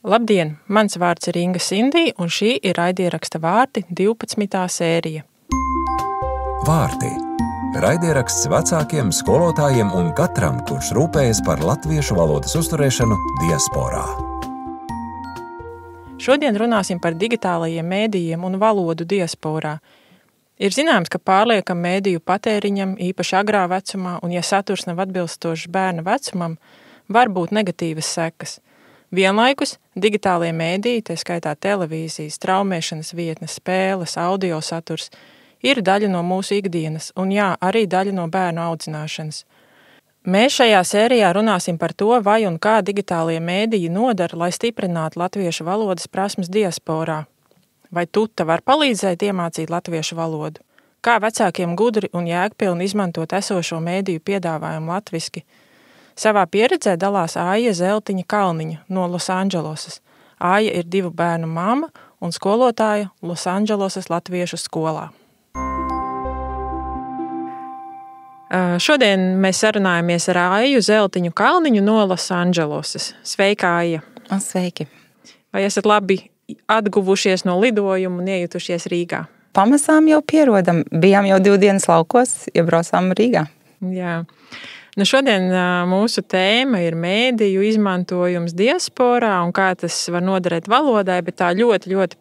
Labdien! Mans vārds ir Inga Sindī, un šī ir raidieraksta Vārti 12. sērija. Vārti – raidieraksts vecākiem, skolotājiem un katram, kurš rūpējas par latviešu valodas uzturēšanu diasporā. Šodien runāsim par digitālajiem mēdījiem un valodu diasporā. Ir zināms, ka pārliekam mēdīju patēriņam, īpaši agrā vecumā, un ja saturs nav atbilstošs bērna vecumam, var būt negatīvas sekas. Vienlaikus digitālie mēdīji, tā skaitā televīzijas, straumēšanas vietnes, spēles, audio saturs, ir daļa no mūsu ikdienas un arī daļa no bērnu audzināšanas. Mēs šajā sērijā runāsim par to, vai un kā digitālie mēdīji nodara, lai stiprinātu latviešu valodas prasmes diasporā. Vai tuta var palīdzēt iemācīt latviešu valodu? Kā vecākiem gudri un jēgpilni izmantot esošo mēdīju piedāvājumu latviski? Savā pieredzē dalās Aija Zeltiņa Kalniņa no Losandželosas. Aija ir 2 bērnu mamma un skolotāja Losandželosas latviešu skolā. Šodien mēs sarunājamies ar Aiju Zeltiņu Kalniņu no Losandželosas. Sveika, Aija! Sveiki! Vai esat labi atguvušies no lidojuma un iejutušies Rīgā? Pamazām jau pierodam. Bijām jau 2 dienas laukos, iebraucām Rīgā. Jā. Šodien mūsu tēma ir mēdīju izmantojums diasporā un kā tas var noderēt valodai, bet tā ļoti, ļoti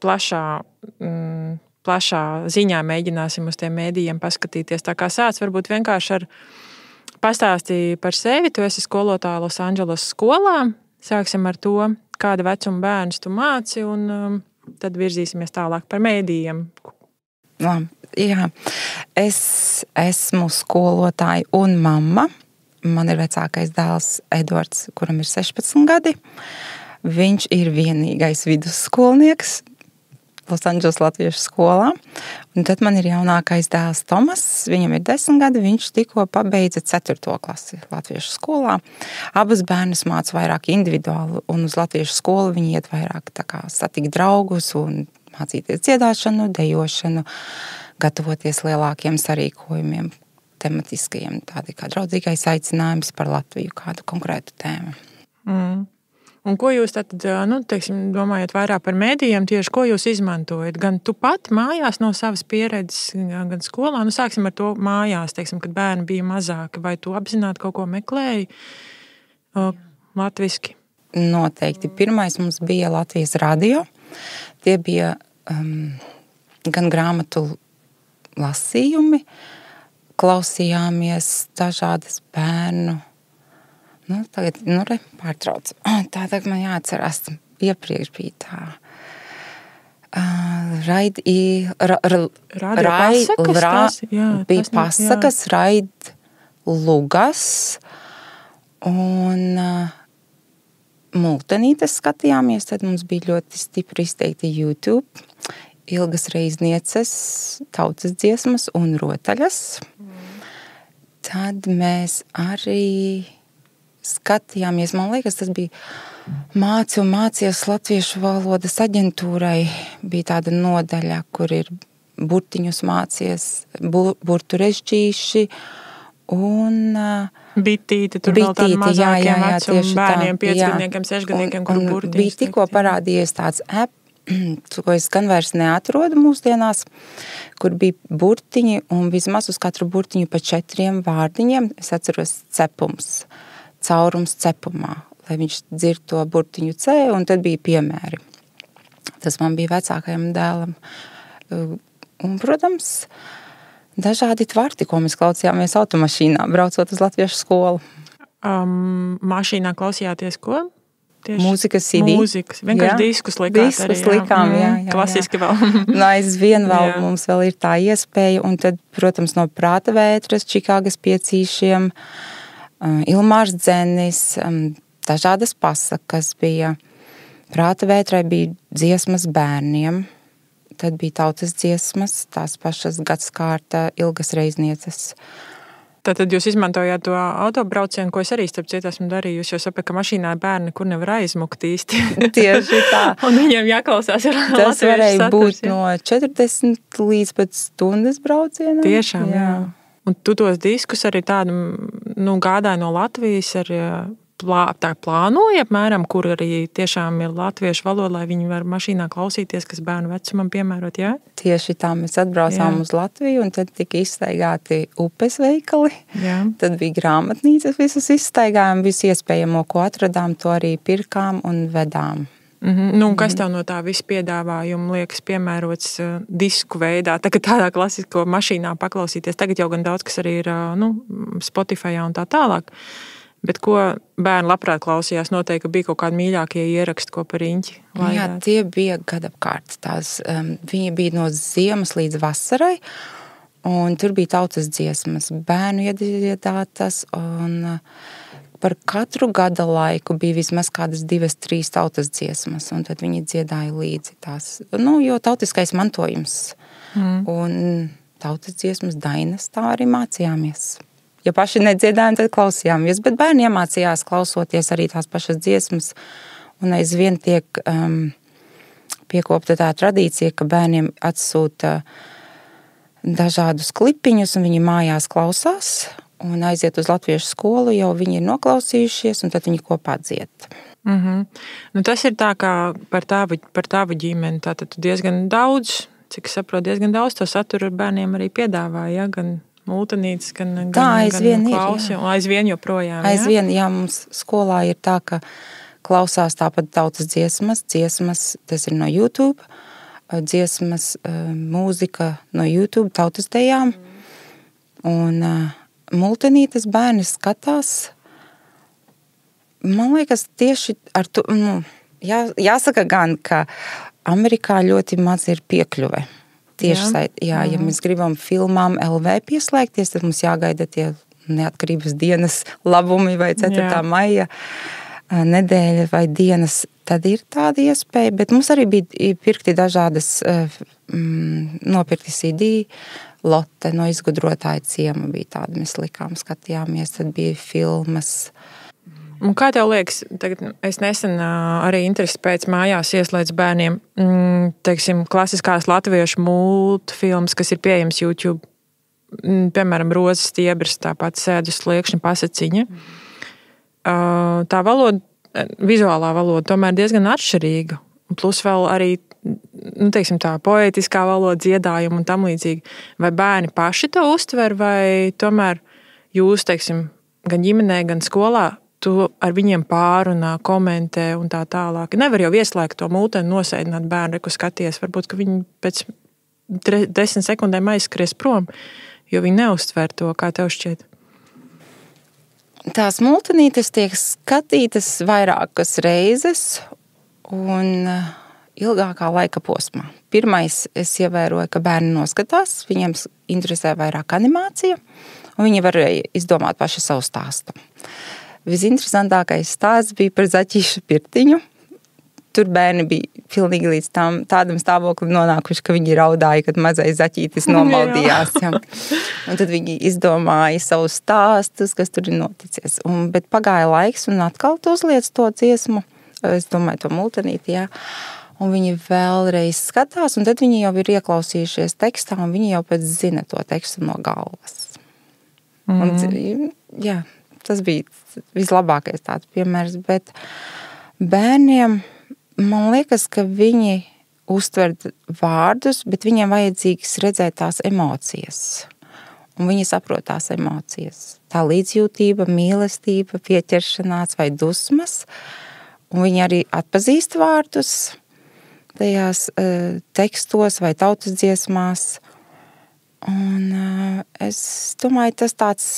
plašā ziņā mēģināsim uz tiem mēdījiem paskatīties. Tā kā sāc varbūt vienkārši ar pastāstīju par sevi. Tu esi skolotāja Losandželosas skolā. Sāksim ar to, kāda vecuma bērnus tu māci, un tad virzīsimies tālāk par mēdījiem. Jā, es esmu skolotāja un mamma. Man ir vecākais dēls Edvards, kuram ir 16 gadi. Viņš ir vienīgais vidusskolnieks Losandželos latviešu skolā. Un tad man ir jaunākais dēls Tomas, viņam ir 10 gadi, viņš tikko pabeidza 4. klasi latviešu skolā. Abas bērnus māca vairāk individuāli, un uz latviešu skolu viņi iet vairāk tā kā satikt draugus un mācīties dziedāšanu, dejošanu, gatavoties lielākiem sarīkojumiem, tematiskajiem, tādi kā draudzīgais aicinājums par Latviju, kādu konkrētu tēmu. Un ko jūs tad, domājat vairāk par mēdījiem, tieši ko jūs izmantojat? Gan tu pat mājās no savas pieredzes, gan skolā, sāksim ar to mājās, kad bērni bija mazāki, vai tu apzināti kaut ko meklēji latviski? Noteikti. Pirmais mums bija Latvijas radio. Tie bija gan grāmatu lasījumi, klausījāmies dažādas bērnu. Tagad, pārtrauc. Tātad man jāatcerās, iepriekš bija tā. Bija pasakas, raid lugas un multenītes skatījāmies. Tad mums bija ļoti stipri izteikti YouTube, Ilgas Reiznieces, tautas dziesmas un rotaļas. Tad mēs arī skatījāmies, man liekas, tas bija mācies latviešu valodas aģentūrai. Bija tāda nodaļa, kur ir burtiņus mācies, burtu režģīši un bitīti, tur vēl tādi mazākiem vecuma bērniem, 5-gadniekiem, 6-gadniekiem, kur burtiņus. Bija tikko parādījies tāds app, ko es gan vairs neatrodu mūsdienās, kur bija burtiņi un vismaz uz katru burtiņu pa 4 vārdiņiem. Es atceros cepums, caurums cepumā, lai viņš dzird to burtiņu C, un tad bija piemēri. Tas man bija vecākajam dēlam. Un, protams, dažādi tvarti, ko mēs klausījāmies automašīnā, braucot uz latviešu skolu. Mašīnā klausījāties ko? Tieši mūzikas CD. Vienkārši diskus likāt arī. Diskus likām, jā. Klasiski vēl. Aizvien vēl mums vēl ir tā iespēja. Un tad, protams, no Prāta vētras, Čikāgas piecīšiem, Ilmārs Dzenis, dažādas pasakas bija. Prāta vētrai bija dziesmas bērniem. Tad bija tautas dziesmas, tās pašas Gadskārta, Ilgas Reiznieces. Tātad jūs izmantojāt to autobraucienu, ko es arī starp citu esmu darījusi, jo sapratu, ka mašīnā bērni kur nevar aizmukt īsti. Tieši tā. Un viņiem jāklausās ar latviešu saturs. Tas varēja būt no 40 līdz pat stundas braucienam. Tiešām, jā. Un tu tos diskus arī tādu, gādāji no Latvijas ar tā plānoja apmēram, kur arī tiešām ir latviešu valoda, lai viņi var mašīnā klausīties, kas bērnu vecumam piemērot, jā? Tieši tā mēs atbraucām uz Latviju, un tad tika izstaigāti upes veikali. Jā. Tad bija grāmatnīcas, visus izstaigājām, visu iespējamo, ko atradām, to arī pirkām un vedām. Nu, kas tev no tā visu piedāvājumu liekas piemērots disku veidā, tādā klasisko mašīnā paklausīties? Tagad jau gan daudz, kas arī ir Spotifyā un tā tālāk. Bet ko bērni labprāt klausījās? Noteikti bija kaut kādi mīļākie ieraksti, ko par riņķi laidāt. Jā, tie bija gadapkārt. Viņi bija no ziemas līdz vasarai, un tur bija tautas dziesmas, bērnu iedziedātas, un par katru gada laiku bija vismaz kādas 2-3 tautas dziesmas, un tad viņi dziedāja līdzi tās. Jo tautiskais mantojums un tautas dziesmas dainas tā arī mācījāmies. Ja paši nedziedājām, tad klausījāmies, bet bērni iemācījās klausoties arī tās pašas dziesmas, un aizvien tiek piekopta tā tradīcija, ka bērniem atsūta dažādus klipiņus, un viņi mājās klausās, un aiziet uz latviešu skolu, jau viņi ir noklausījušies, un tad viņi kopā dzied. Nu, tas ir tā kā par tavu ģimeni, tātad tu diezgan daudz, cik saprotu, diezgan daudz to saturu bērniem arī piedāvāja, gan multinītes, gan klausi, un aizvien joprojām. Aizvien, jā, mums skolā ir tā, ka klausās tāpat tautas dziesmas, tas ir no YouTube, dziesmas, mūzika no YouTube, tautas dejām, un multinītes bērni skatās. Man liekas, tieši ar to, jāsaka gan, ka Amerikā ļoti maz ir piekļuve. Ja mēs gribam filmām LV pieslēgties, tad mums jāgaida tie neatkarības dienas labumi vai 4. maija nedēļa vai dienas. Tad ir tāda iespēja, bet mums arī bija pirkti dažādas nopirkti CD, Lotte no izgudrotāja ciema bija tāda, mēs likām, skatījāmies, tad bija filmas. Un kā tev liekas, tagad es nesen arī interesi pēc mājās ieslēdzu bērniem, teiksim, klasiskās latviešu multfilmas, kas ir pieejams YouTube, piemēram, Rozes stiebras, tāpat Sēd uz sliekšņa pasaciņa. Tā valoda, vizuālā valoda, tomēr diezgan atšķirīga. Plus vēl arī, teiksim, tā poētiskā valoda, dziedājuma un tam līdzīgi. Vai bērni paši to uztver, vai tomēr jūs, teiksim, gan ģimenē, gan skolā, tu ar viņiem pārunā, komentē un tā tālāk? Nevar jau ieslēgt to multeni, nosēdināt bērnu, ko skaties. Varbūt, ka viņi pēc 10 sekundēm aizskries prom, jo viņi neuztver to, kā tev šķiet. Tās multinītes tiek skatītas vairākas reizes un ilgākā laika posmā. Pirmais, es ievēroju, ka bērni noskatās, viņiem interesē vairāk animācija, un viņi var izdomāt paši savu stāstu. Visinteresantākais stāsts bija par zaķīšu pirtiņu. Tur bērni bija pilnīgi līdz tādam stāvoklim nonākuši, ka viņi raudāja, kad mazais zaķītis nomaldījās. Ja. Un tad viņi izdomāja savus stāstus, kas tur ir noticies. Bet pagāja laiks, un atkal tu uzliec to dziesmu, es domāju, to multinīti, jā. Un viņi vēlreiz skatās, un tad viņi jau ir ieklausījušies tekstā, un viņi jau pēc zina to tekstu no galvas. Un, jā, tas bija vislabākais tāds piemērs, bet bērniem, man liekas, ka viņi uztver vārdus, bet viņiem vajadzīgs redzēt tās emocijas. Un viņi saprot tās emocijas. Tā līdzjūtība, mīlestība, pieķeršanās vai dusmas. Un viņi arī atpazīst vārdus tajās tekstos vai tautas dziesmās. Un es domāju, tas tāds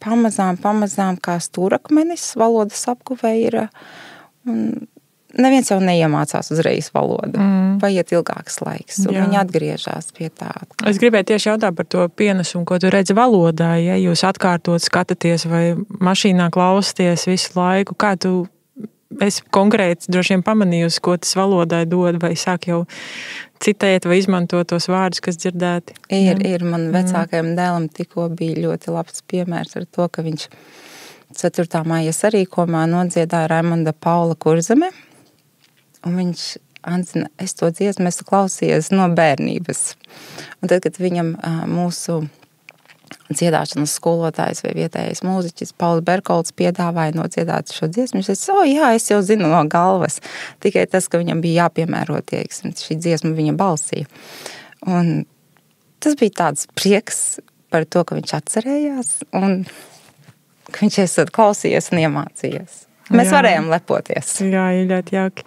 pamazām kā stūrakmenis valodas apguvē ir. Un neviens jau neiemācās uzreiz valodu. Paiet ilgāks laiks, un viņi atgriežas pie tā. Es gribēju tieši jautāt par to pienesumu, ko tu redzi valodā. Ja jūs atkārtot skatāties vai mašīnā klausties visu laiku, kā tu esi konkrēti droši vien pamanījusi, ko tas valodai dod, vai sāk jau citēt vai izmantot tos vārdus, kas dzirdēti? Ir. Man vecākajam dēlam tikko bija ļoti labs piemērs ar to, ka viņš 4. maija sarīkojumā nodziedāja Raimonda Paula Kurzeme, un viņš atzina, es to dziesmu esmu klausījies no bērnības. Un tad, kad viņam mūsu dziedāšanas skolotājs vai vietējais mūziķis Pauls Berkolts piedāvāja nodziedāt šo dziesmu. Es teicu, jā, es jau zinu no galvas. Tikai tas, ka viņam bija jāpiemēro šī dziesma viņa balsī. Un tas bija tāds prieks par to, ka viņš atcerējās un ka viņš esat klausījies un iemācījies. Mēs varējām lepoties. Jā, ļoti jauki.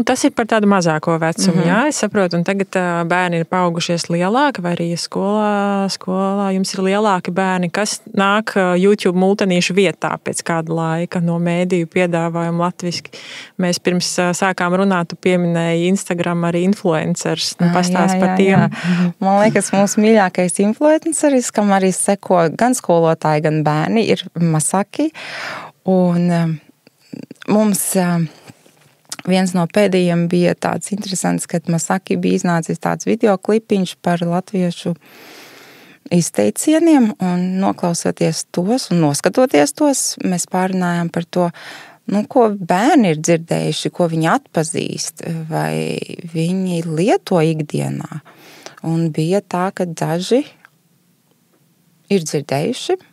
Tas ir par tādu mazāko vecumu, jā, es saprotu. Un tagad bērni ir paaugušies lielāki, vai arī skolā jums ir lielāki bērni, kas nāk YouTube multinīšu vietā pēc kāda laika no mēdīju piedāvājumu latviski. Mēs pirms sākām runāt, tu pieminēji Instagram arī influencers. Pastāst par tiem. Jā. Man liekas, mūsu mīļākais influenceris, kam arī seko gan skolotāji, gan bērni, ir Masaki. Un mums viens no pēdējiem bija tāds interesants, kad Masaki bija iznācis tāds videoklipiņš par latviešu izteicieniem, un noklausoties tos un noskatoties tos, mēs pārunājām par to, ko bērni ir dzirdējuši, ko viņi atpazīst, vai viņi lieto ikdienā. Un bija tā, ka daži ir dzirdējuši,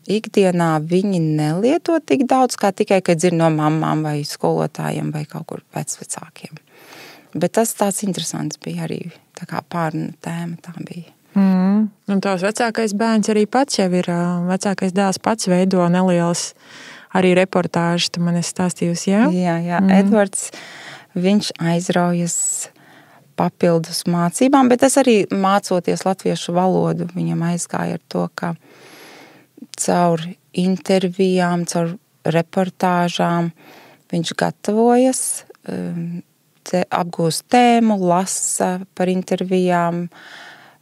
ikdienā viņi nelieto tik daudz, kā tikai, kad dzird no mammām vai skolotājiem vai kaut kur vecvecākiem. Bet tas tāds interesants bija arī, tā kā pāruna tēma tā bija. Un tās vecākais bērns arī pats jau ir, vecākais dēls pats veido nelielas arī reportāžas, tu man esi stāstījusi, jā? Jā. Edvards, viņš aizraujas papildus mācībām, bet tas arī mācoties latviešu valodu, viņam aizgāja ar to, ka caur intervijām, caur reportāžām viņš gatavojas, apgūst tēmu, lasa par intervijām,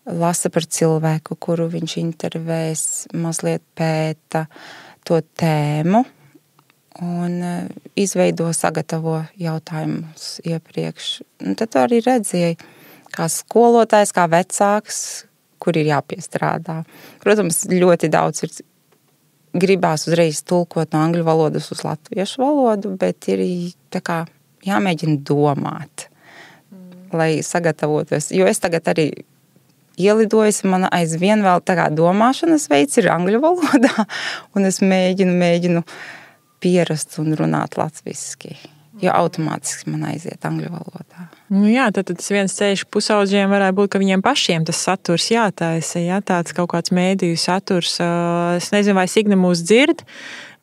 lasa par cilvēku, kuru viņš intervēs, mazliet pēta to tēmu un sagatavo jautājumus iepriekš. Un tad arī redzēja, kā skolotājs, kā vecāks, kur ir jāpiestrādā. Protams, ļoti daudz ir gribās uzreiz tulkot no angļu valodas uz latviešu valodu, bet ir tā kā jāmēģina domāt, lai sagatavotos. Jo es tagad arī ielidojusi, man aizvien vēl tā kā domāšanas veids ir angļu valodā, un es mēģinu pierast un runāt latviski, jo automātiski man aiziet angļu valodā. Jā, tad tas viens ceļš pusauģiem varētu būt, ka viņiem pašiem tas saturs jātaisa, jā, tāds kaut kāds mēdīju saturs. Es nezinu, vai Signe mūs dzird,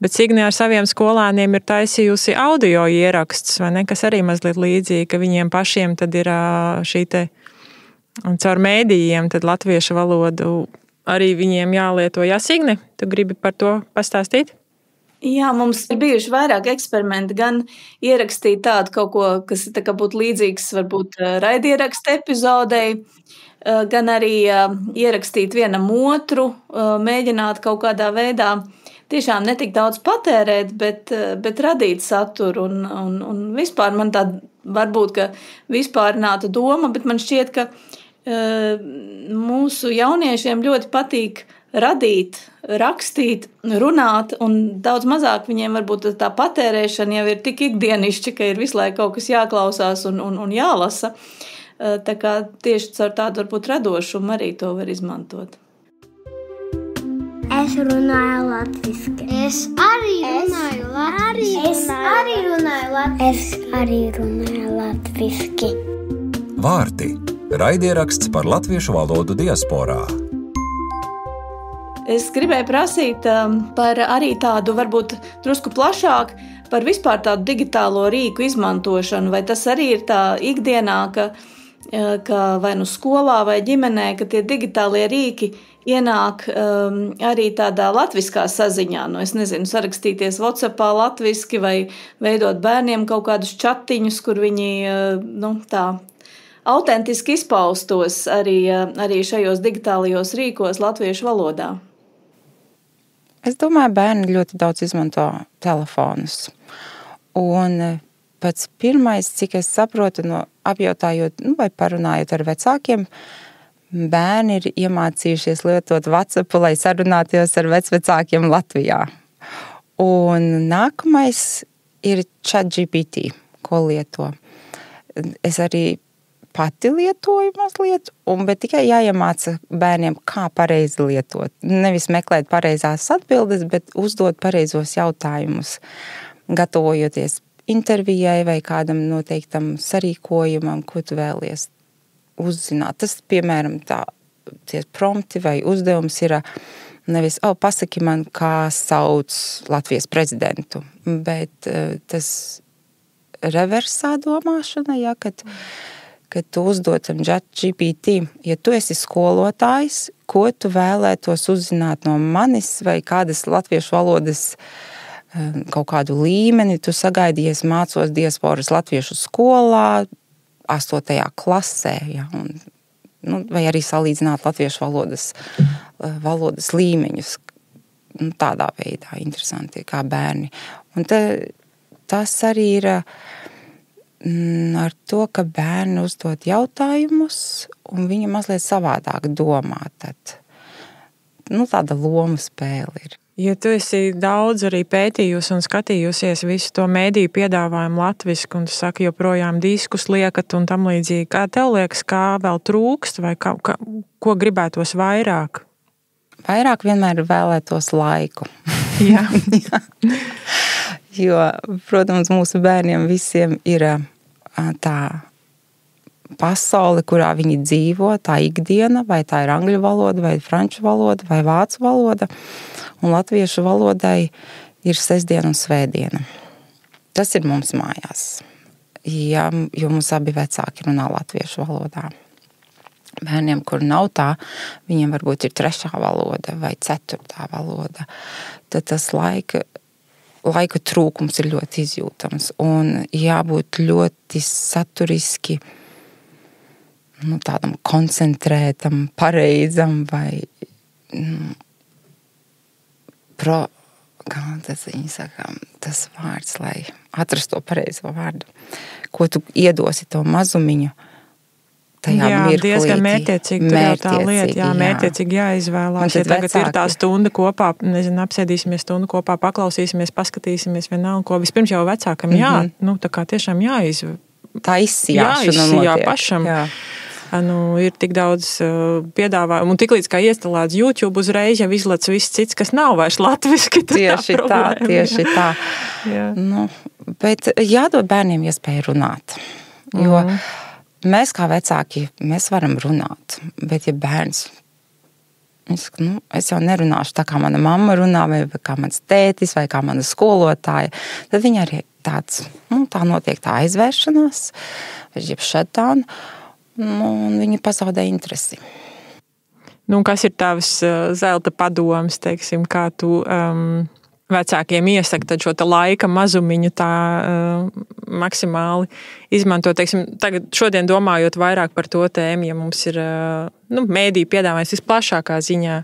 bet Signe ar saviem skolāniem ir taisījusi audio ierakstus, vai ne, kas arī mazliet līdzīgi, ka viņiem pašiem tad ir šī te, un caur mēdījiem tad latviešu valodu arī viņiem jālieto. Jā, Signe, tu gribi par to pastāstīt? Jā, mums ir bijuši vairāk eksperimenti, gan ierakstīt tādu kaut ko, kas tā kā būtu līdzīgs varbūt raidieraksta epizodei, gan arī ierakstīt vienam otru, mēģināt kaut kādā veidā tiešām netik daudz patērēt, bet radīt saturu. Un vispār man tāda varbūt, ka vispārināta doma, bet man šķiet, ka mūsu jauniešiem ļoti patīk radīt, rakstīt, runāt, un daudz mazāk viņiem varbūt tā patērēšana jau ir tik ikdienišķa, ka ir visu laiku kaut kas jāklausās un jālasa. Tā kā tieši caur tādu varbūt radošumu arī to var izmantot. Es runāju latviski. Es arī runāju latviski. Vārti – raidieraksts par latviešu valodu diasporā. Es gribēju prasīt par arī tādu varbūt drusku plašāk par vispār tādu digitālo rīku izmantošanu, vai tas arī ir tā ikdienā, ka vai nu skolā vai ģimenē, ka tie digitālie rīki ienāk arī tādā latviskā saziņā. Nu, es nezinu, sarakstīties WhatsAppā latviski vai veidot bērniem kaut kādus čatiņus, kur viņi tā autentiski izpaustos arī šajos digitālajos rīkos latviešu valodā. Es domāju, bērni ļoti daudz izmanto telefonus. Un pats pirmais, cik es saprotu, apjautājot vai parunājot ar vecākiem, bērni ir iemācījušies lietot WhatsAppu, lai sarunātos ar vecvecākiem Latvijā. Un nākamais ir ChatGPT, ko lieto. Es arī pati lietoju mazliet, bet tikai jāiemāca bērniem, kā pareizi lietot. Nevis meklēt pareizās atbildes, bet uzdot pareizos jautājumus, gatavojoties intervijai vai kādam noteiktam sarīkojumam, ko tu vēlies uzzināt. Tas, piemēram, tie prompti vai uzdevums ir nevis, pasaki man, kā sauc Latvijas prezidentu, bet tas reversā domāšana, ja, kad tu uzdod tam ChatGPT, ja tu esi skolotājs, ko tu vēlētos uzzināt no manis vai kādas latviešu valodas kaut kādu līmeni, tu sagaidījies mācos diasporas latviešu skolā, 8. klasē, ja, vai arī salīdzināt latviešu valodas līmeņus. Tādā veidā interesanti, kā bērni. Un tas arī ir ar to, ka bērni uzdod jautājumus, un viņi mazliet savādāk domā. Tad, tāda loma spēle ir. Ja tu esi daudz arī pētījusi un skatījusies visu to mēdīju piedāvājumu latviski, un tu saki, joprojām diskus liekat un tam līdzīgi, kā tev liekas, kā vēl trūkst vai ko gribētos vairāk? Vairāk vienmēr vēlētos laiku. Jā. Jo, protams, mūsu bērniem visiem ir tā pasaule, kurā viņi dzīvo, tā ikdiena, vai tā ir angļu valoda, vai franču valoda, vai vācu valoda. Un latviešu valodai ir sestdiena un svētdiena. Tas ir mums mājās, jo mums abi vecāki runā latviešu valodā. Bērniem, kur nav tā, viņiem varbūt ir 3. valoda vai 4. valoda. Tad tas laika trūkums ir ļoti izjūtams un jābūt ļoti saturiski, tādam koncentrētam, pareizam vai kā viņi saka, tas vārds, lai atrastu to pareizo vārdu, ko tu iedosi to mazumiņu tajā mirklītī. Diezgan mērķiecīgi, tur jau tā lieta, mērķiecīgi jāizvēlās. Ja tagad ir tā stunda kopā, apsēdīsimies stundu kopā, paklausīsimies, paskatīsimies vienalga, ko vispirms jau vecākam tā kā tiešām tā izsijāšana notiek. Pašam. Jā. Ir tik daudz piedāvājumu, un tiklīdz kā iestalēts YouTube uzreiz, jau izlec viss cits, kas nav vairs latviski. Tieši tā. Jā. Bet jādod bērniem iespēju runāt, jo mēs kā vecāki, mēs varam runāt, bet ja bērns, es jau nerunāšu tā, kā mana mamma runā, vai kā mans tētis, vai kā mana skolotāja, tad viņa arī tā notiek tā aizvēršanās, vai jeb shutdown, un viņi pazaudē interesi. Kas ir tavs zelta padoms, teiksim, kā tu vecākiem iesaka tad šo laika mazumiņu tā maksimāli izmantot? Teiksim, tagad šodien domājot vairāk par to tēmu, ja mums ir mēdīju piedāvājums visplašākā ziņā,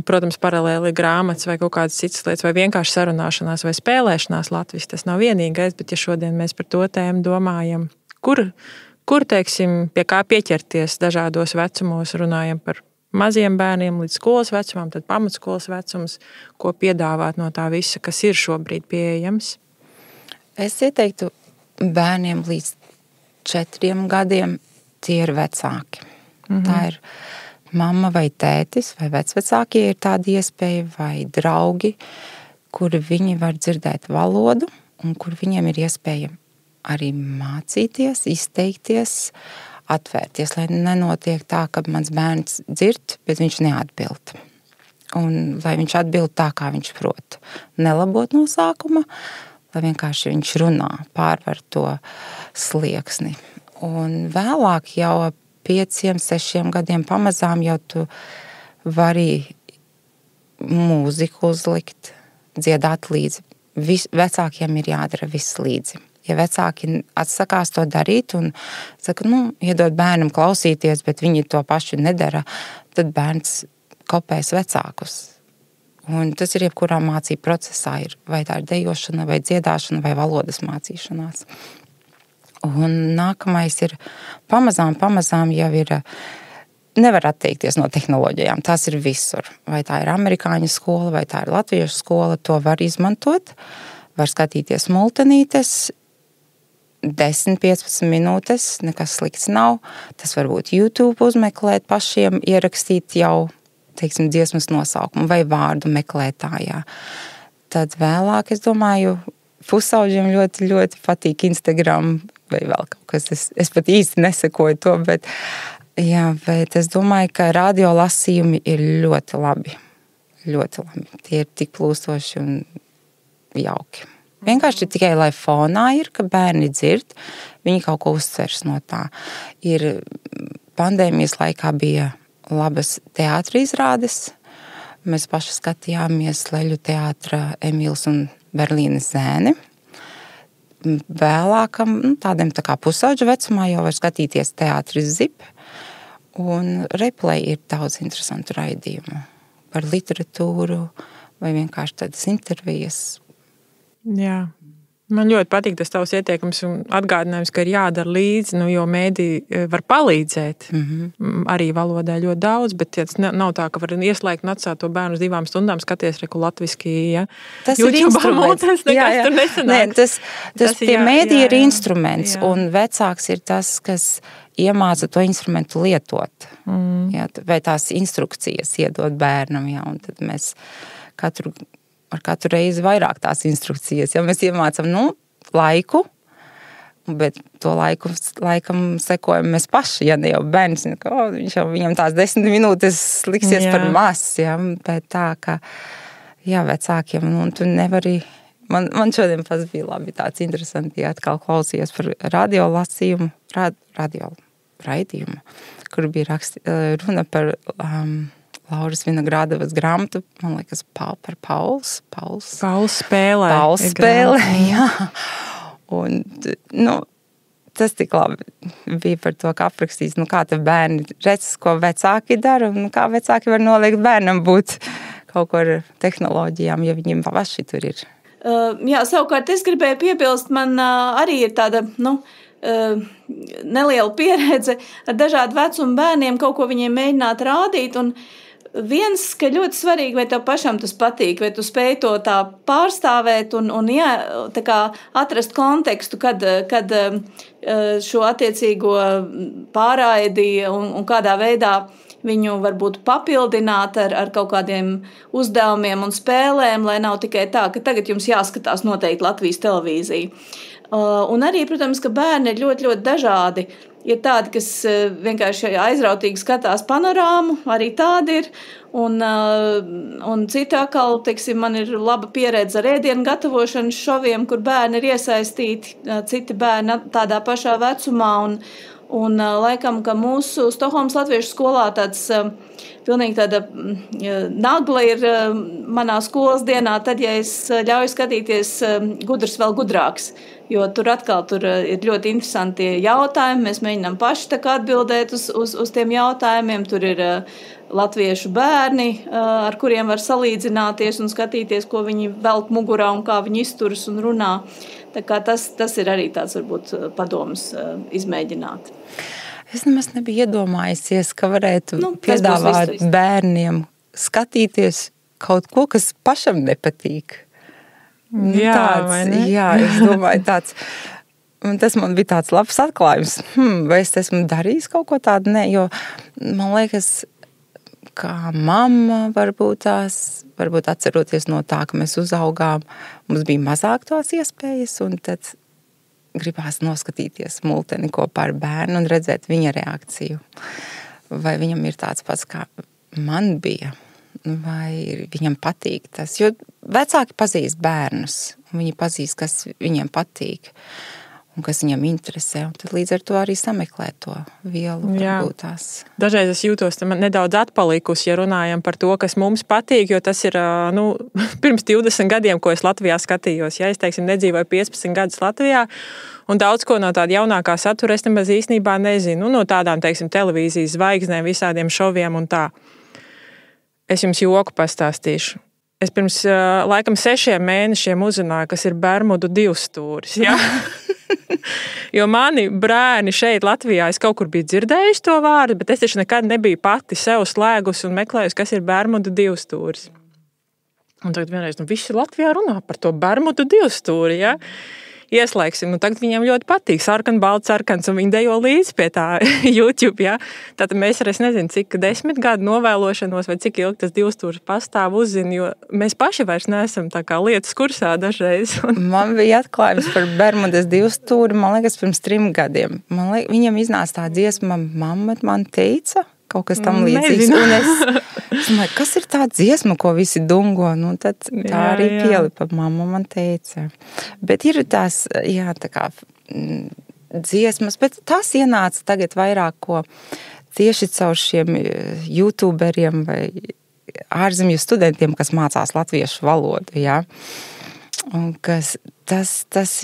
protams, paralēli grāmatas vai kaut kādas citas lietas, vai vienkārši sarunāšanās vai spēlēšanās latviski, tas nav vienīgais, bet ja šodien mēs par to tēmu domājam, kur teiksim, pie kā pieķerties dažādos vecumos, runājam par maziem bērniem līdz skolas vecumam, tad pamatskolas vecums, ko piedāvāt no tā visa, kas ir šobrīd pieejams? Es ieteiktu bērniem līdz 4 gadiem, tie ir vecāki. Tā ir mamma vai tētis, vai vecvecākie ir tāda iespēja, vai draugi, kuri viņi var dzirdēt valodu, un kur viņiem ir iespēja arī mācīties, izteikties, atvērties, lai nenotiek tā, ka mans bērns dzird, bet viņš neatbild. Un lai viņš atbild tā, kā viņš prot. Nelabot no sākuma, lai vienkārši viņš runā, pārvar to slieksni. Un vēlāk jau 5, 6 gadiem pamazām jau tu vari mūziku uzlikt, dziedāt līdzi. Vecākiem ir jādara viss līdzi. Ja vecāki atsakās to darīt un saka, iedod bērnam klausīties, bet viņi to pašu nedara, tad bērns kopēs vecākus. Un tas ir jebkurā mācību procesā, vai tā ir dejošana, vai dziedāšana, vai valodas mācīšanās. Un nākamais ir pamazām jau ir, nevar atteikties no tehnoloģijām, tās ir visur. Vai tā ir amerikāņu skola, vai tā ir latviešu skola, to var izmantot, var skatīties multinītes, 10-15 minūtes, nekas slikts nav. Tas varbūt YouTube uzmeklēt pašiem, ierakstīt jau, teiksim, dziesmas nosaukumu vai vārdu meklētājā. Tad vēlāk, es domāju, pusauģiem ļoti, ļoti patīk Instagram vai vēl kaut kas. Es pat īsti nesekoju to, bet es domāju, ka radio lasījumi ir ļoti labi. Ļoti labi. Tie ir tik plūstoši un jauki. Vienkārši tikai, lai fonā ir, ka bērni dzird, viņi kaut ko uztvers no tā. Pandēmijas laikā bija labas teātra izrādes. Mēs paši skatījāmies Leļu teātra Emīls un Berlīnes zēni. Vēlākam, tādiem tā kā pusauģu vecumā jau var skatīties teātris Zip. Un replay ir daudz interesantu raidījumu par literatūru vai vienkārši tādas intervijas. Jā. Man ļoti patīk tas tavs ieteikums un atgādinājums, ka ir jādara līdzi, jo mēdī var palīdzēt. Arī valodai ļoti daudz, bet nav tā, ka var ieslēgt un atstāt to bērnu uz 2 stundām, skaties reku latviski, ja? Tas ir instruments. Tur nesanāks. Tas pie mēdī ir instruments, un vecāks ir tas, kas iemāca to instrumentu lietot. Jā, vai tās instrukcijas iedod bērnam, jā, un tad mēs ar katru reizi vairāk tās instrukcijas. Ja mēs iemācam, laiku, bet to laikam sekojam mēs paši, ja ne jau bērns, viņam tās 10 minūtes liksies par maz, ja, bet tā, ka, vecākiem, tu nevari, man šodien pats bija labi tāds interesanti, atkal klausījos par radio lasījumu, radio raidījumu, kur bija runa par Lauras Vinogradovas grāmatu, man liekas, par Pauls spēlē. Pauls spēlē, jā. Un, tas tik labi bija par to, kā aprakstīs, kā te bērni redz, ko vecāki dara, un kā vecāki var noliekt bērnam būt kaut ko ar tehnoloģijām, ja viņiem paši tur ir. Jā, savukārt es gribēju piebilst, man arī ir tāda, neliela pieredze ar dažādu vecumu bērniem, kaut ko viņiem mēģināt rādīt, un viens, ka ļoti svarīgi, vai tev pašam tas patīk, vai tu spēj to tā pārstāvēt un tā kā atrast kontekstu, kad šo attiecīgo pārraidi un kādā veidā viņu varbūt papildināt ar kaut kādiem uzdevumiem un spēlēm, lai nav tikai tā, ka tagad jums jāskatās noteikti Latvijas televīzija. Un arī, protams, ka bērni ir ļoti, ļoti dažādi. Ir tādi, kas vienkārši aizrautīgi skatās panorāmu, arī tādi ir. Un citi atkal, teiksim, man ir laba pieredze ar ēdienu gatavošanas šoviem, kur bērni ir iesaistīti, citi bērni tādā pašā vecumā. Un laikam, ka mūsu Stokholmas latviešu skolā tāds pilnīgi tāda nagla ir manā skolas dienā, tad, ja es ļauju skatīties gudrs vēl gudrāks. Jo tur ir ļoti interesanti jautājumi. Mēs mēģinām paši tā kā atbildēt uz tiem jautājumiem. Tur ir latviešu bērni, ar kuriem var salīdzināties un skatīties, ko viņi velk mugurā un kā viņi izturas un runā. Tā kā tas ir arī tāds, varbūt, padoms izmēģināt. Es nemaz nebiju iedomājusies, ka varētu piedāvāt bērniem skatīties kaut ko, kas pašam nepatīk. Es domāju tāds, un tas man bija tāds labs atklājums. Vai es esmu darījis kaut ko tādu? Nē, jo man liekas, kā mamma varbūt atceroties no tā, ka mēs uzaugām, mums bija mazāk tās iespējas, un tad gribās noskatīties multeni kopā ar bērnu un redzēt viņa reakciju. Vai viņam ir tāds pats, kā man bija? Vai viņam patīk tas, jo vecāki pazīst bērnus, un viņi pazīst, kas viņiem patīk un kas viņam interesē, un tad līdz ar to arī sameklē to vielu. Dažreiz es jūtos nedaudz atpalikusi, ja runājam par to, kas mums patīk, jo tas ir pirms 20 gadiem, ko es Latvijā skatījos. Ja es, teiksim, nedzīvoju 15 gadus Latvijā, un daudz ko no tāda jaunākā satura es nemaz īstenībā nezinu, no tādām, teiksim, televīzijas zvaigznēm, visādiem šoviem un tā. Es jums joku pastāstīšu. Es pirms laikam 6 mēnešiem uzzināju, kas ir Bermudu divstūris. Ja? Jo mani brēni šeit Latvijā, es kaut kur biju dzirdējuši to vārdu, bet es taču nekad nebiju pati sev slēgus un meklējusi, kas ir Bermudu divstūris. Un tagad vienreiz visi Latvijā runā par to Bermudu divstūri. Ja? ieslēgsim. Un tagad viņiem ļoti patīk sarkan, balts, sarkans, un viņi dejo līdzi pie tā YouTube. Ja? Tātad mēs arī nezinu, cik 10 gadu novēlošanos vai cik ilgi tas 2 stūris pastāv uzzina, jo mēs paši vairs neesam tā kā lietas kursā dažreiz. Man bija atklājums par Bermudas 2 stūri, man liekas, pirms 3 gadiem. Viņam iznāca tā dziesma, mamma man teica, kaut kas tam līdzīgs. Un es domāju, kas ir tā dziesma, ko visi dungo? Nu, tad tā arī pielipa, mamma man teica. Bet ir tās, tā kā dziesmas, bet tās ienāca tagad vairāk, ko tieši caur šiem youtuberiem vai ārzemju studentiem, kas mācās latviešu valodu, jā. Un tas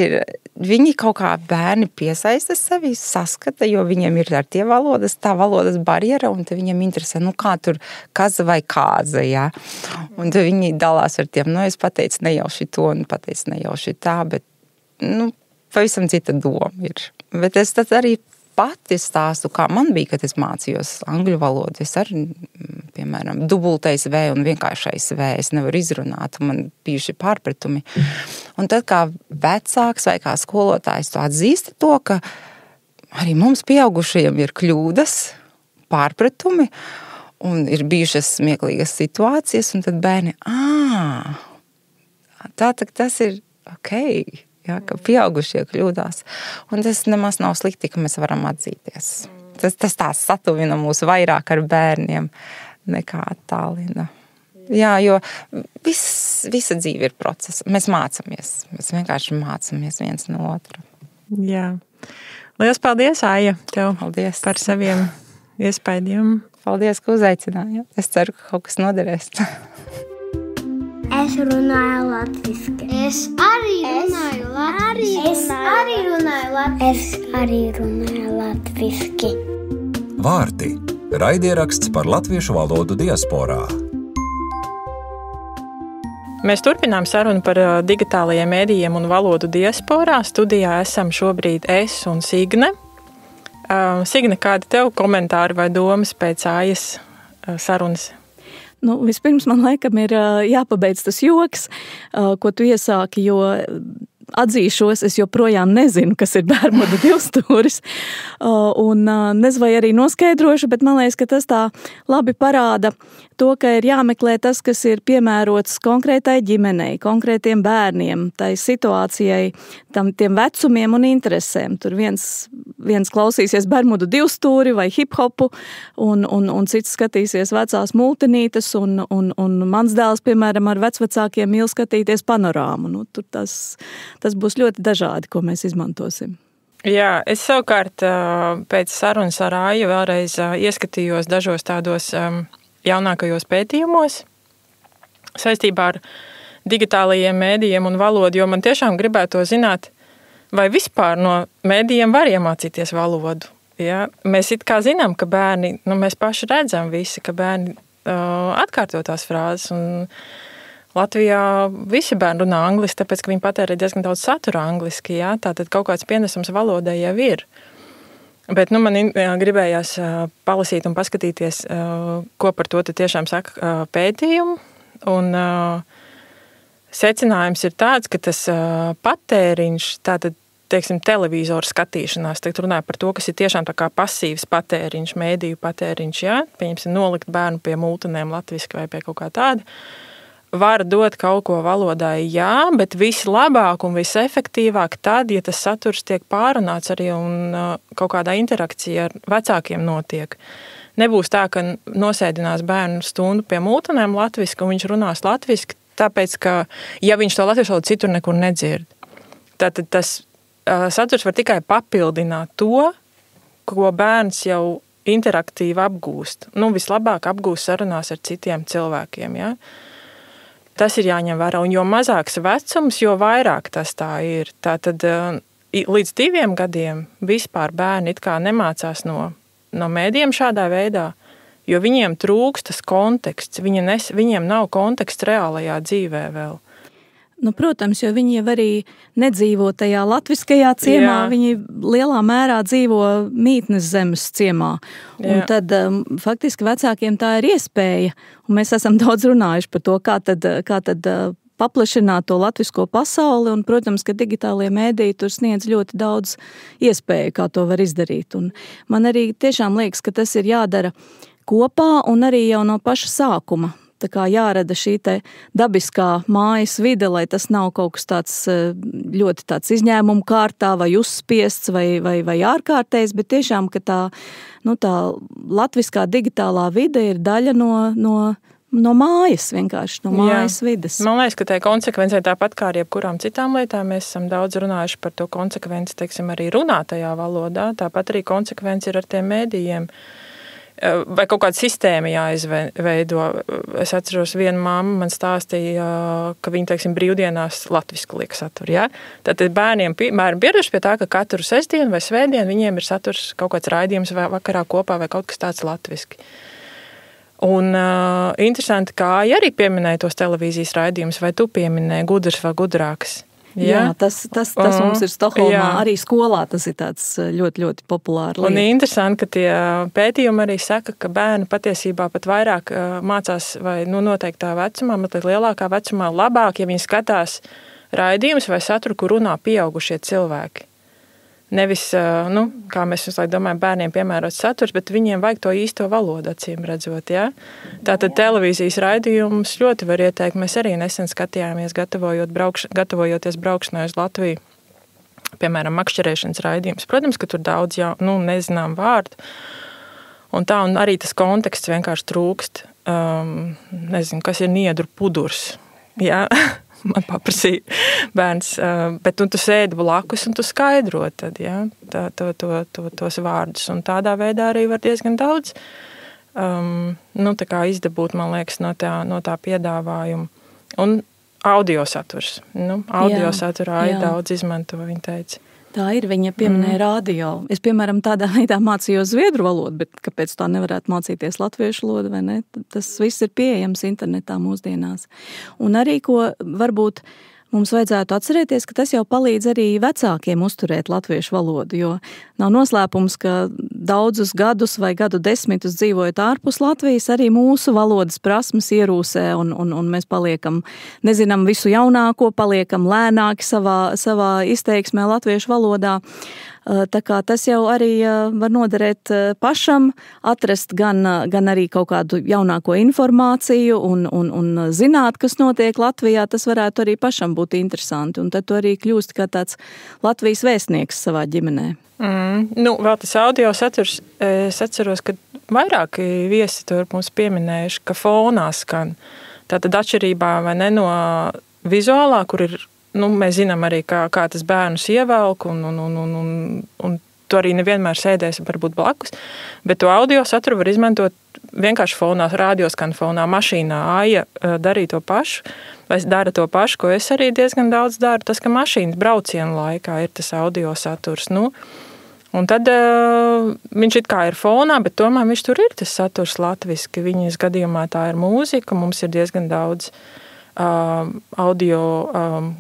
ir, viņi kaut kā bērni piesaista sevi, saskata, jo viņiem ir ar tā valodas barjera, un tad viņiem interesē, kā tur kaza vai kāza, jā. Un tad viņi dalās ar tiem, es pateicu nejauši to, un pateicu nejauši tā, bet, pavisam cita doma ir. Bet es tad arī pati stāstu, kā man bija, kad es mācījos angļu valodu. Es arī, piemēram, dubultais V un vienkāršais V es nevaru izrunāt, un man bijuši pārpratumi. Un tad kā vecāks vai kā skolotājs to atzīst to, ka arī mums pieaugušajiem ir kļūdas, pārpratumi, un ir bijušas smieklīgas situācijas, un tad bērni, tas ir okei. Ja, ka pieaugušie kļūdās. Un tas nemaz nav slikti, ka mēs varam atzīties. Tas tās satuvina mūs vairāk ar bērniem nekā attālina. Jā, jo visa dzīve ir process. Mēs mācāmies. Mēs vienkārši mācāmies viens no otra. Jā. Lielas paldies, Aija, tev paldies par saviem iespaidiem. Paldies, ka uzaicinājāt. Es ceru, ka kaut kas noderēs. Es runāju latviski. Es arī runāju latviski. Vārti – raidieraksts par latviešu valodu diasporā. Mēs turpinām sarunu par digitālajiem mēdījiem un valodu diasporā. Studijā esam šobrīd es un Signe. Signe, kādi tev komentāri vai domas pēc Aijas sarunas? Vispirms man laikam ir jāpabeidz tas joks, ko tu iesāki, jo atzīšos, es joprojām nezinu, kas ir Bermuda 2 stūris, un nezinu, vai arī noskaidrošu, bet man liekas, ka tas tā labi parāda to, ka ir jāmeklē tas, kas ir piemērots konkrētai ģimenei, konkrētiem bērniem, tai situācijai, tiem vecumiem un interesēm. Tur viens klausīsies Bermudu 2 stūri vai hip-hopu, un cits skatīsies vecās multinītes, un mans dēls, piemēram, ar vecvecākiem mīl skatīties panorāmu. Tur tas būs ļoti dažādi, ko mēs izmantosim. Jā, es savukārt pēc sarunas ar Aiju vēlreiz ieskatījos dažos tādos jaunākajos pētījumos saistībā ar digitālajiem mēdījiem un valodu, jo man tiešām gribētu zināt, vai vispār no mēdījiem var iemācīties valodu. Ja? Mēs it kā zinām, ka bērni, mēs paši redzam visi, ka bērni atkārto tās frāzes, un Latvijā visi bērni runā angliski, tāpēc, ka viņi patērē diezgan daudz satura angliski, ja? Tātad kaut kāds pienesums valodai jau ir. Bet man gribējās palasīt un paskatīties, ko par to tiešām saka pētījumu. Un secinājums ir tāds, ka tas patēriņš, tātad, teiksim, televizoru skatīšanās, tagad runāja par to, kas ir tiešām tā kā pasīvs patēriņš, mēdīju patēriņš, ja? Pieņemsim, nolikt bērnu pie multinēm latviski vai pie kaut kā tāda. Var dot kaut ko valodai, jā, bet vislabāk un visefektīvāk tad, ja tas saturs tiek pārunāts arī un kaut kādā interakcija ar vecākiem notiek. Nebūs tā, ka nosēdinās bērnu stundu pie multinēm latviski un viņš runās latviski, tāpēc, ka, ja viņš to latviešu valodu citur nekur nedzird. Tātad tas saturs var tikai papildināt to, ko bērns jau interaktīvi apgūst. Vislabāk apgūst sarunās ar citiem cilvēkiem, jā. Tas ir jāņem vērā, un jo mazāks vecums, jo vairāk tas tā ir. Tātad līdz 2 gadiem vispār bērni it kā nemācās no mēdījiem šādā veidā, jo viņiem trūkst tas konteksts, viņiem nav konteksts reālajā dzīvē vēl. Protams, jo viņi jau arī nedzīvo tajā latviskajā ciemā, jā. Viņi lielā mērā dzīvo mītnes zemes ciemā. Un tad faktiski vecākiem tā ir iespēja, un mēs esam daudz runājuši par to, kā tad paplašināt to latvisko pasauli, un, protams, ka digitālie mēdīji tur sniedz ļoti daudz iespēju, kā to var izdarīt. Un man arī tiešām liekas, ka tas ir jādara kopā un arī jau no paša sākuma. Tā kā jārada šī te dabiskā mājas vide, lai tas nav kaut kas tāds ļoti tāds izņēmumu kārtā vai uzspiests vai ārkārtējs, bet tiešām, ka tā latviskā digitālā vide ir daļa no mājas vienkārši, no mājas vides. Man liekas, ka tai konsekvencei tāpat kā ar jebkurām citām lietām, mēs esam daudz runājuši par to konsekvenci, teiksim, arī runātajā valodā, tāpat arī konsekvenci ir ar tiem mēdījiem. Vai kaut kāda sistēma jāizveido. Es atceros, viena mamma man stāstīja, ka viņa, teiksim, brīvdienās latvisku liek saturu. Ja? Tātad bērni pieraduši pie tā, ka katru sestdienu vai svētdienu viņiem ir saturs kaut kāds raidījums vai vakarā kopā vai kaut kas tāds latviski. Un interesanti, kā arī pieminēja tos televīzijas raidījumus, vai tu pieminēji gudrs vai gudrāks. Jā, tas mums ir Stokholmā, arī skolā tas ir tāds ļoti, ļoti populāri lieta. Un interesanti, ka tie pētījumi arī saka, ka bērni patiesībā pat vairāk mācās vai noteiktā vecumā, bet lielākā vecumā labāk, ja viņi skatās raidījumus vai saturu, kur runā pieaugušie cilvēki. Nevis, kā mēs visu laiku domājam, bērniem piemērot saturs, bet viņiem vajag to īsto valodu, acīm redzot. Ja? Tātad televīzijas raidījumus ļoti var ieteikt. Mēs arī nesen skatījāmies, gatavojoties braukšanai uz Latviju, piemēram, makšķerēšanas raidījumus. Protams, ka tur daudz nezinām vārdu. Un arī tas konteksts vienkārši trūkst. Nezinu, kas ir niedru pudurs. Ja? Man paprasīja bērns, bet tu sēdi blakus un tu skaidro tad, ja, tos vārdus. Un tādā veidā arī var diezgan daudz tā kā izdabūt, man liekas, no tā piedāvājuma. Un audio saturs. Audio saturā ir daudz izmanto, viņa teica. Tā ir, viņa pieminēja radio. Es, piemēram, tādā veidā mācījos zviedru valodu, bet kāpēc tā nevarētu mācīties latviešu valodu, vai ne? Tas viss ir pieejams internetā mūsdienās. Un arī, ko varbūt mums vajadzētu atcerēties, ka tas jau palīdz arī vecākiem uzturēt latviešu valodu, jo nav noslēpums, ka daudzus gadus vai gadu desmitus dzīvojot ārpus Latvijas, arī mūsu valodas prasmes ierūsē un mēs paliekam, nezinām visu jaunāko, paliekam lēnāki savā izteiksmē latviešu valodā. Tā kā tas jau arī var noderēt pašam, atrast gan arī kaut kādu jaunāko informāciju un zināt, kas notiek Latvijā, tas varētu arī pašam būt interesanti. Un tad tu arī kļūst kā tāds Latvijas vēstnieks savā ģimenē. Vēl tas audio saturs, es atceros, ka vairāki viesi tur mums pieminējuši, ka fonā skan. Tātad atšķirībā vai ne no vizuālā, kur ir mēs zinām arī, kā tas bērnus ievelk, un tu arī nevienmēr sēdēsi varbūt blakus, bet to audio saturu var izmantot vienkārši fonā, radioskan fonā, mašīnā. Aija darīja to pašu, vai dara to pašu, ko es arī diezgan daudz daru, tas, ka mašīnas brauciena laikā ir tas audio saturs. Un tad viņš it kā ir fonā, bet tomēr viņš tur ir tas saturs latviski. Viņas gadījumā tā ir mūzika, mums ir diezgan daudz audio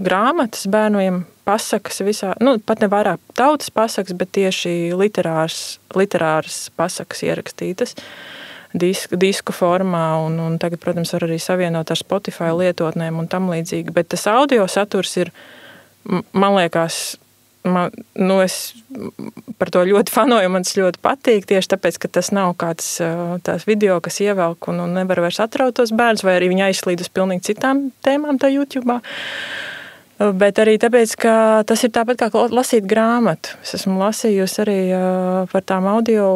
grāmatas bērniem, pasakas visā, pat ne vairāk tautas pasakas, bet tieši literāras pasakas ierakstītas disku formā, un tagad, protams, var arī savienot ar Spotify lietotnēm un tam līdzīgi, bet tas audio saturs ir, man liekas, es par to ļoti fanoju, man tas ļoti patīk, tieši tāpēc, ka tas nav kāds tās video, kas ievelk un nevar vairs atraut tos bērnus, vai arī viņi aizslīd uz pilnīgi citām tēmām tā YouTube'ā. Bet arī tāpēc, ka tas ir tāpat kā lasīt grāmatu. Es esmu lasījusi arī par tām audio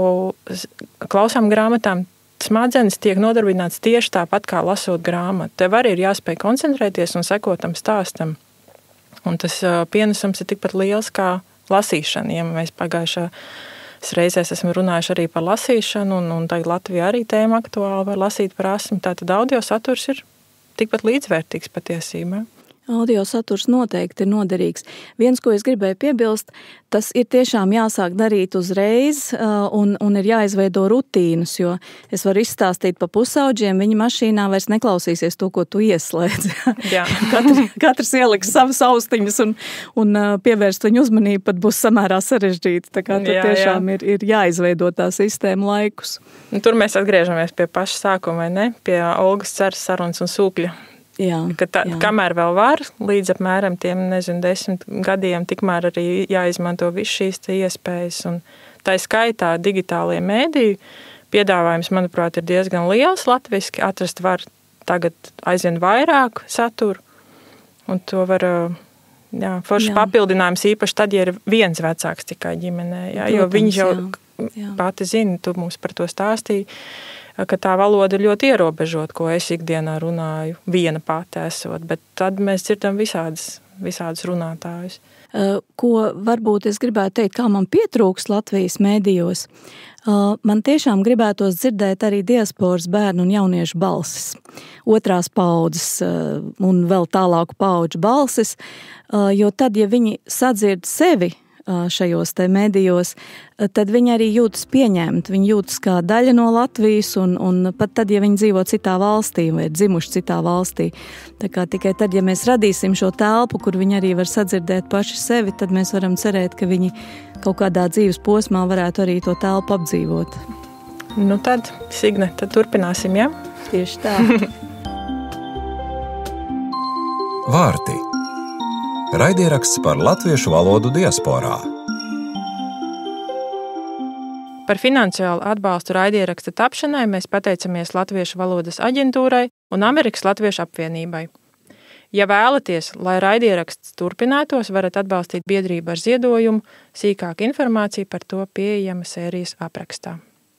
klausām grāmatām. Smadzenes tiek nodarbināts tieši tāpat kā lasot grāmatu. Tev arī ir jāspēj koncentrēties un sekot tam stāstam. Un tas pienesums ir tikpat liels kā lasīšana. Ja mēs pagājušās reizēs esam runājuši arī par lasīšanu, un tagad Latvijā arī tēma aktuāla var lasīt prasmi. Tātad audio saturs ir tikpat līdzvērtīgs patiesībā. Audio saturs noteikti ir noderīgs. Viens, ko es gribēju piebilst, tas ir tiešām jāsāk darīt uzreiz un ir jāizveido rutīnas, jo es varu izstāstīt pa pusauģiem, viņi mašīnā vairs neklausīsies to, ko tu ieslēdz. Jā. Katrs ieliks savas austiņas un pievērst viņu uzmanību pat būs samērā sarežģīti. Tā kā tiešām ir jāizveido tā sistēma laikus. Tur mēs atgriežamies pie paša sākuma, vai ne? Pie Olgas Ceras sarunas un sūkļa Kamēr vēl var, līdz apmēram tiem, 10 gadiem, tikmēr arī jāizmanto viss šīs iespējas. Un tā skaitā digitālie mēdīji piedāvājums, manuprāt, ir diezgan liels latviski. Atrast var tagad aizvien vairāk saturu, un to var... forši papildinājums īpaši tad, ja ir viens vecāks tikai ģimenē. Jo viņš jau pati zina, tu mums par to stāstīji, ka tā valoda ir ļoti ierobežot, ko es ikdienā runāju, viena pati esot, bet tad mēs dzirdam visādus runātājus. Ko varbūt es gribētu teikt, kā man pietrūks Latvijas mēdījos, man tiešām gribētos dzirdēt arī diasporas bērnu un jauniešu balsis, otrās paudzes un vēl tālāku paudžu balsis, jo tad, ja viņi sadzird sevi šajos te mēdījos, tad viņi arī jūtas pieņemti, viņi jūtas kā daļa no Latvijas un pat tad, ja viņi dzīvo citā valstī vai ir dzimuši citā valstī. Tā kā tikai tad, ja mēs radīsim šo telpu, kur viņi arī var sadzirdēt paši sevi, tad mēs varam cerēt, ka viņi kaut kādā dzīves posmā varētu arī to telpu apdzīvot. Nu tad, Signe, tad turpināsim, ja? Tieši tā. Vārti. Raidieraksts par latviešu valodu diasporā. Par finansiālu atbalstu raidieraksta tapšanai mēs pateicamies Latviešu valodas aģentūrai un Amerikas Latviešu apvienībai. Ja vēlaties, lai raidieraksts turpinātos, varat atbalstīt biedrību ar ziedojumu, sīkāka informācija par to pieejama sērijas aprakstā.